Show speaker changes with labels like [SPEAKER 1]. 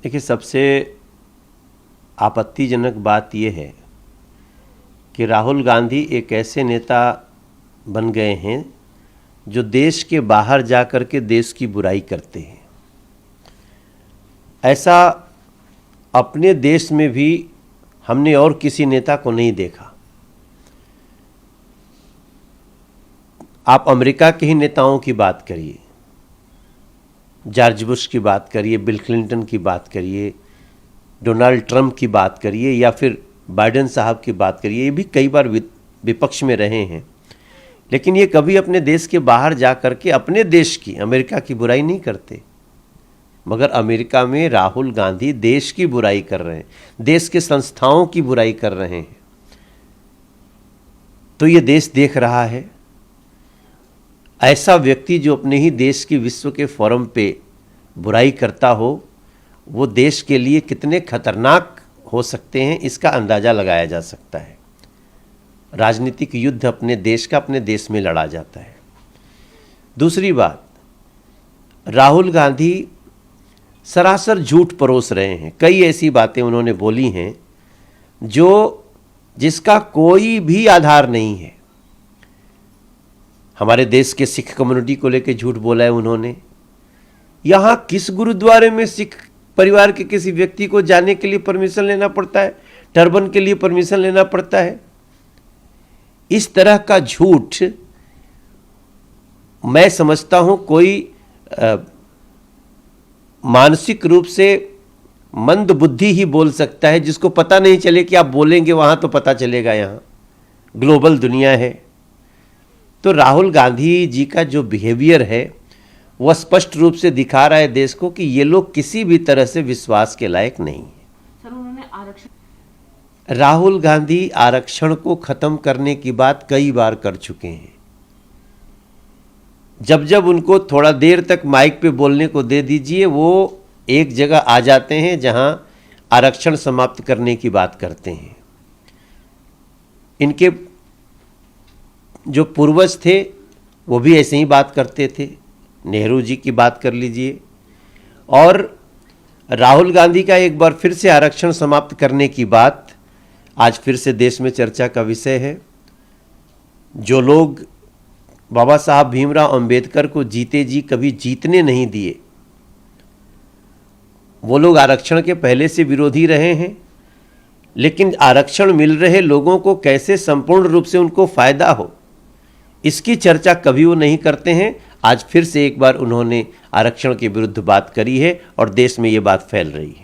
[SPEAKER 1] देखिए, सबसे आपत्तिजनक बात यह है कि राहुल गांधी एक ऐसे नेता बन गए हैं जो देश के बाहर जाकर के देश की बुराई करते हैं। ऐसा अपने देश में भी हमने और किसी नेता को नहीं देखा। आप अमेरिका के ही नेताओं की बात करिए, जॉर्ज बुश की बात करिए, बिल क्लिंटन की बात करिए, डोनाल्ड ट्रंप की बात करिए, या फिर बाइडेन साहब की बात करिए। ये भी कई बार विपक्ष में रहे हैं, लेकिन ये कभी अपने देश के बाहर जा कर के अपने देश की, अमेरिका की बुराई नहीं करते। मगर अमेरिका में राहुल गांधी देश की बुराई कर रहे हैं, देश के संस्थाओं की बुराई कर रहे हैं। तो ये देश देख रहा है। ऐसा व्यक्ति जो अपने ही देश की विश्व के फोरम पे बुराई करता हो, वो देश के लिए कितने खतरनाक हो सकते हैं, इसका अंदाज़ा लगाया जा सकता है। राजनीतिक युद्ध अपने देश का अपने देश में लड़ा जाता है। दूसरी बात, राहुल गांधी सरासर झूठ परोस रहे हैं। कई ऐसी बातें उन्होंने बोली हैं जिसका कोई भी आधार नहीं है। हमारे देश के सिख कम्युनिटी को लेकर झूठ बोला है उन्होंने। यहाँ किस गुरुद्वारे में सिख परिवार के किसी व्यक्ति को जाने के लिए परमिशन लेना पड़ता है, टर्बन के लिए परमिशन लेना पड़ता है? इस तरह का झूठ मैं समझता हूं कोई मानसिक रूप से मंद बुद्धि ही बोल सकता है, जिसको पता नहीं चले कि आप बोलेंगे वहां तो पता चलेगा। यहाँ ग्लोबल दुनिया है। तो राहुल गांधी जी का जो बिहेवियर है वह स्पष्ट रूप से दिखा रहा है देश को कि ये लोग किसी भी तरह से विश्वास के लायक नहीं है।
[SPEAKER 2] सर, उन्होंने आरक्षण,
[SPEAKER 1] राहुल गांधी आरक्षण को खत्म करने की बात कई बार कर चुके हैं। जब जब उनको थोड़ा देर तक माइक पे बोलने को दे दीजिए, वो एक जगह आ जाते हैं जहां आरक्षण समाप्त करने की बात करते हैं। इनके जो पूर्वज थे वो भी ऐसे ही बात करते थे। नेहरू जी की बात कर लीजिए। और राहुल गांधी का एक बार फिर से आरक्षण समाप्त करने की बात आज फिर से देश में चर्चा का विषय है। जो लोग बाबा साहब भीमराव अंबेडकर को जीते जी कभी जीतने नहीं दिए, वो लोग आरक्षण के पहले से विरोधी रहे हैं। लेकिन आरक्षण मिल रहे लोगों को कैसे संपूर्ण रूप से उनको फायदा हो, इसकी चर्चा कभी वो नहीं करते हैं। आज फिर से एक बार उन्होंने आरक्षण के विरुद्ध बात करी है और देश में ये बात फैल रही है।